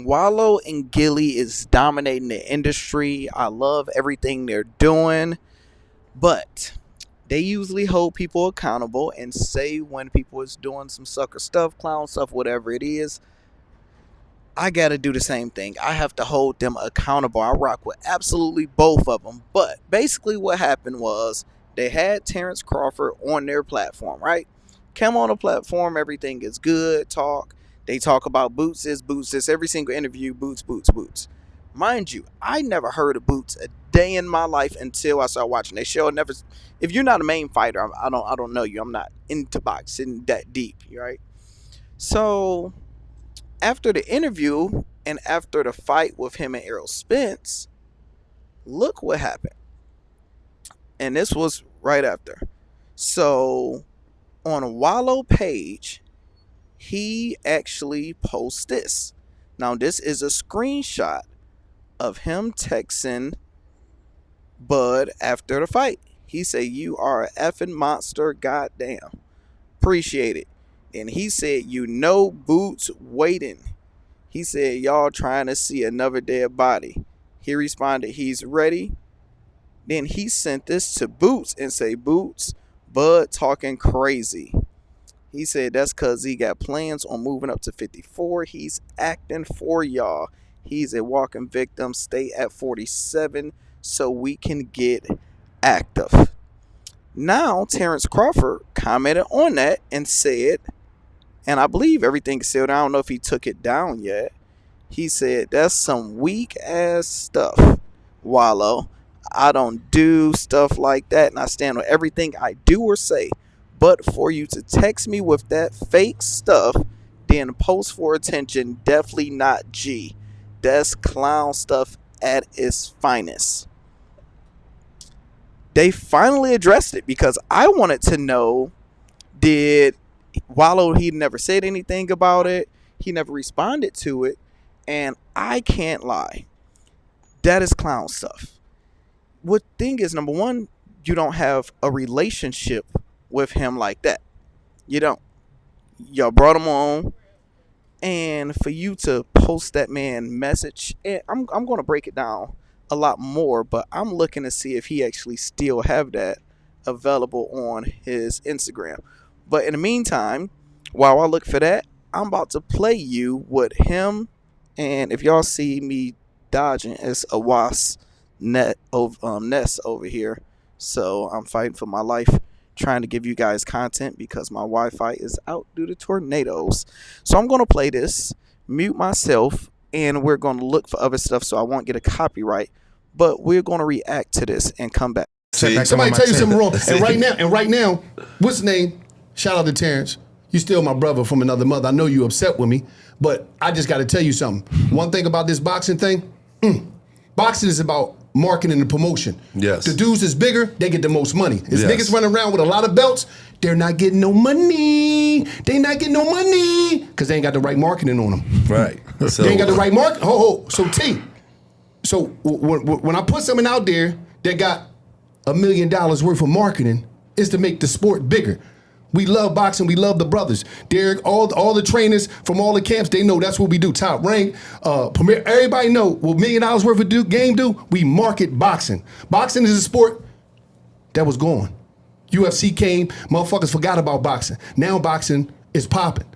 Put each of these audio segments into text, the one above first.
Wallow and Gillie is dominating the industry. I love everything they're doing, but they usually hold people accountable and say when people is doing some sucker stuff, clown stuff, whatever it is. I got to do the same thing. I have to hold them accountable. I rock with absolutely both of them. But basically what happened was they had Terence Crawford on their platform, right? Come on the platform, everything is good, talk. They talk about Boots this, every single interview, Boots, Boots, Boots. Mind you, I never heard of Boots a day in my life until I started watching their show. Never, if you're not a main fighter, I don't know you. I'm not into boxing that deep, right? So after the interview and after the fight with him and Errol Spence, look what happened. And this was right after. So on a Wallow page, he actually posts this. Now this is a screenshot of him texting Bud after the fight. He said, "You are a effing monster, goddamn. Appreciate it." And he said, Boots waiting. He said, "Y'all trying to see another dead body." He responded, "He's ready." Then he sent this to Boots and say, "Boots, Bud talking crazy." He said that's because he got plans on moving up to 54. He's acting for y'all. He's a walking victim. Stay at 47 so we can get active. Now, Terence Crawford commented on that and said, and I believe everything's sealed. I don't know if he took it down yet. He said, "That's some weak ass stuff, Wallow. I don't do stuff like that, and I stand on everything I do or say. But for you to text me with that fake stuff, then post for attention, definitely not G. That's clown stuff at its finest." They finally addressed it because I wanted to know, did Wallow, he never said anything about it. He never responded to it. And I can't lie. That is clown stuff. What thing is, number one, you don't have a relationship with him like that. You don't. Y'all brought him on. And for you to post that man message, and I'm going to break it down a lot more, but I'm looking to see if he actually still have that available on his Instagram. But in the meantime, while I look for that, I'm about to play you with him. And if y'all see me dodging, it's a wasp nest over here. So I'm fighting for my life, trying to give you guys content because my Wi-Fi is out due to tornadoes. So I'm going to play this, mute myself, and we're going to look for other stuff so I won't get a copyright. But we're going to react to this and come back. Somebody tell you something wrong. And right now, what's the name? Shout out to Terrence. You still my brother from another mother. I know you upset with me, but I just got to tell you something. One thing about this boxing thing, boxing is about marketing and promotion. Yes. The dudes is bigger, they get the most money. If Yes. niggas running around with a lot of belts, they're not getting no money. They not getting no money because they ain't got the right marketing on them. Right. So, They ain't got the right market. So T. So when I put something out there that got $1 million worth of marketing, it's to make the sport bigger. We love boxing. We love the brothers. Derek, all the trainers from all the camps, they know that's what we do. Top rank, premier. Everybody know what $1 million worth of game do. We market boxing. Boxing is a sport that was gone. UFC came, motherfuckers forgot about boxing. Now boxing is popping.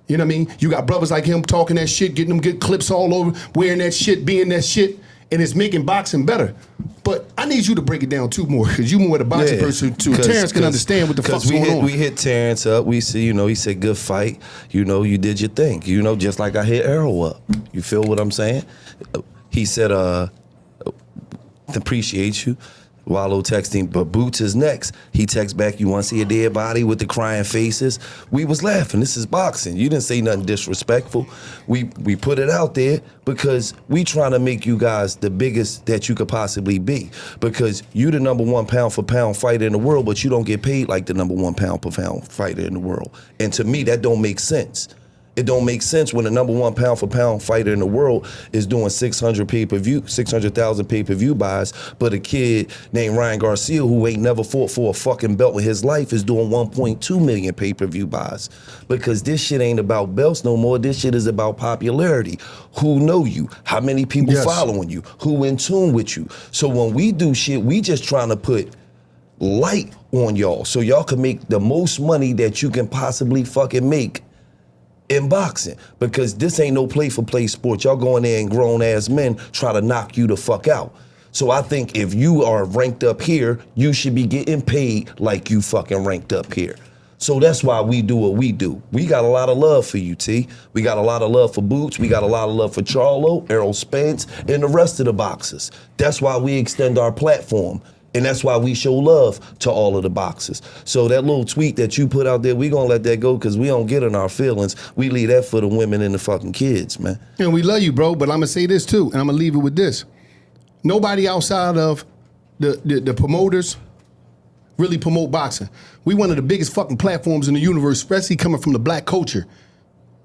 You know what I mean? You got brothers like him talking that shit, getting them good clips all over, wearing that shit, being that shit, and it's making boxing better. But I need you to break it down too more, because you more the boxing person too. Terrence can understand what the fuck's going on. We hit Terrence up. We see, he said good fight. You did your thing. Just like I hit Errol up. You feel what I'm saying? He said, appreciate you. Wallow texting, but Boots is next. He texts back, "You want to see a dead body with the crying faces?" We was laughing. This is boxing. You didn't say nothing disrespectful. We put it out there because we trying to make you guys the biggest that you could possibly be. Because you the number one pound for pound fighter in the world, but you don't get paid like the number one pound per pound fighter in the world. And to me, that don't make sense. It don't make sense when the number one pound for pound fighter in the world is doing 600,000 pay-per-view buys, but a kid named Ryan Garcia who ain't never fought for a fucking belt in his life is doing 1.2 million pay-per-view buys. Because this shit ain't about belts no more. This shit is about popularity. Who know you? How many people following you? Who in tune with you? So when we do shit, we just trying to put light on y'all so y'all can make the most money that you can possibly fucking make in boxing, because this ain't no play-for-play sport. Y'all go in there and grown-ass men try to knock you the fuck out. So I think if you are ranked up here, you should be getting paid like you fucking ranked up here. So that's why we do what we do. We got a lot of love for you, T. We got a lot of love for Boots. We got a lot of love for Charlo, Errol Spence, and the rest of the boxers. That's why we extend our platform. And that's why we show love to all of the boxers. So that little tweet that you put out there, we gonna let that go because we don't get in our feelings. We leave that for the women and the fucking kids, man. And we love you, bro, but I'm gonna say this too, and I'm gonna leave it with this. Nobody outside of the promoters really promote boxing. We one of the biggest fucking platforms in the universe, especially coming from the black culture.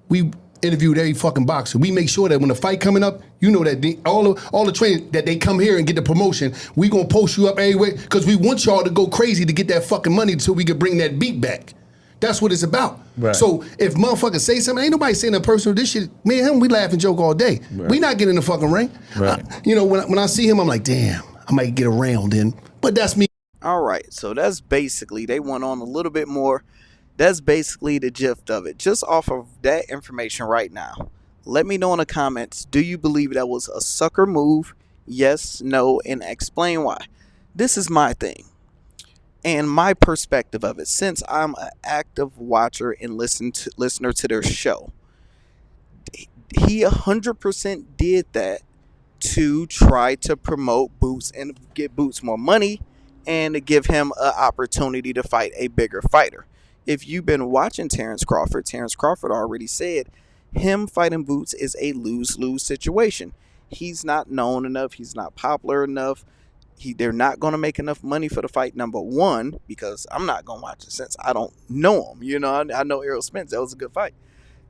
We interviewed every fucking boxer. We make sure that when the fight coming up, you know that all the training that they come here and get the promotion, we gonna post you up everywhere because we want y'all to go crazy to get that fucking money so we can bring that beat back. That's what it's about. Right. So if motherfuckers say something, ain't nobody saying that personal. This shit, me and him, we laugh and joke all day. Right. We not getting in the fucking ring. Right. When I see him, I'm like, damn, I might get around in. But that's me. All right, so that's basically, they went on a little bit more. That's basically the gist of it. Just off of that information right now, let me know in the comments, do you believe that was a sucker move? Yes, no, and explain why. This is my thing and my perspective of it, since I'm an active watcher and listener to their show. He 100% did that to try to promote Boots and get Boots more money and to give him an opportunity to fight a bigger fighter. If you've been watching Terence Crawford already said him fighting Boots is a lose-lose situation. He's not known enough. He's not popular enough. They're not going to make enough money for the fight, number one, because I'm not going to watch it since I don't know him. You know, I know Errol Spence. That was a good fight.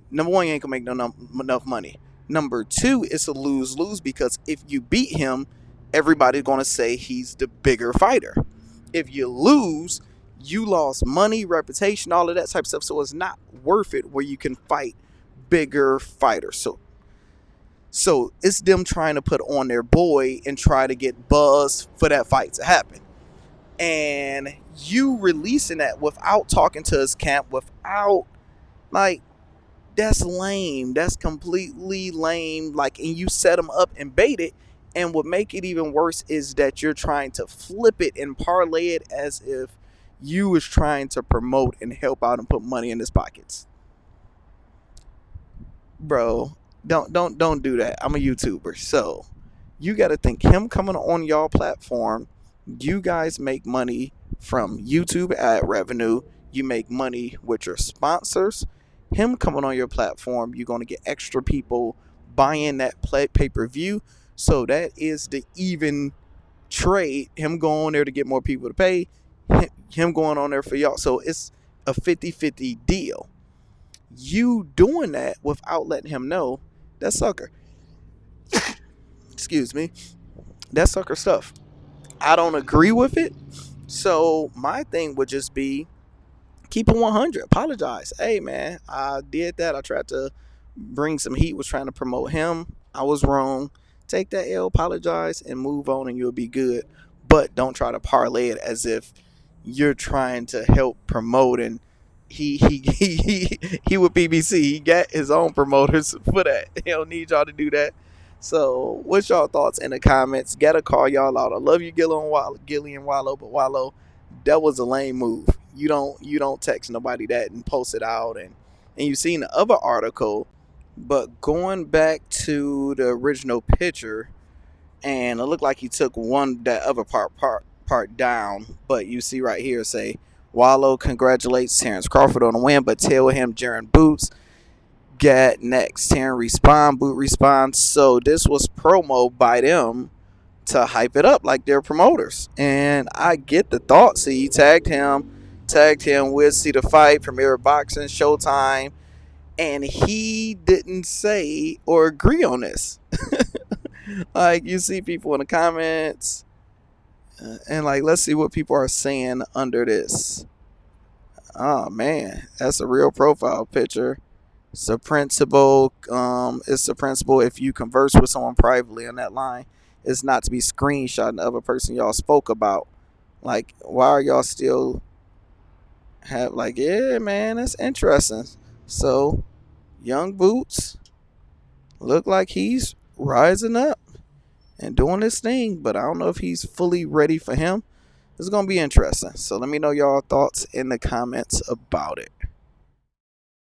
Number one, you ain't going to make enough money. Number two, it's a lose-lose because if you beat him, everybody's going to say he's the bigger fighter. If you lose, you lost money, reputation, all of that type of stuff. So it's not worth it where you can fight bigger fighters. So it's them trying to put on their boy and try to get buzz for that fight to happen. And you releasing that without talking to his camp, without, like, that's lame. That's completely lame. Like, and you set him up and bait it. And what make it even worse is that you're trying to flip it and parlay it as if you was trying to promote and help out and put money in his pockets. Bro, don't do that. I'm a YouTuber. So you got to think, him coming on y'all platform, you guys make money from YouTube ad revenue. You make money with your sponsors. Him coming on your platform, you're going to get extra people buying that pay-per-view. So that is the even trade. Him going on there to get more people to pay. Him going on there for y'all. So it's a 50-50 deal. You doing that without letting him know, that's sucker. Excuse me. That's sucker stuff. I don't agree with it. So my thing would just be, keep it 100. Apologize. Hey, man, I did that. I tried to bring some heat, was trying to promote him. I was wrong. Take that L, apologize, and move on, and you'll be good. But don't try to parlay it as if you're trying to help promote. And he with BBC, he got his own promoters for that. He don't need y'all to do that. So what's y'all thoughts in the comments? Gotta call y'all out. I love you, Gillie and Wallow, but Wallow, that was a lame move. You don't text nobody that and post it out. And you seen the other article. But going back to the original picture, and it looked like he took that other part down. But you see right here, say, Wallow congratulates Terence Crawford on the win, but tell him Jaron Boots got next. Terence Boot responds. So this was promo by them to hype it up like they're promoters. And I get the thought. See, he tagged him. We'll see the fight, Premier Boxing, Showtime. and he didn't say or agree on this. Like, you see people in the comments, and like, let's see what people are saying under this. Oh man, that's a real profile picture. It's the principle. It's the principle. If you converse with someone privately on that line, it's not to be screenshotting the other person y'all spoke about. Like, why are y'all still have like? Yeah, man, that's interesting. So, young Boots look like he's rising up and doing this thing, but I don't know if he's fully ready for him. It's gonna be interesting. So let me know y'all thoughts in the comments about it.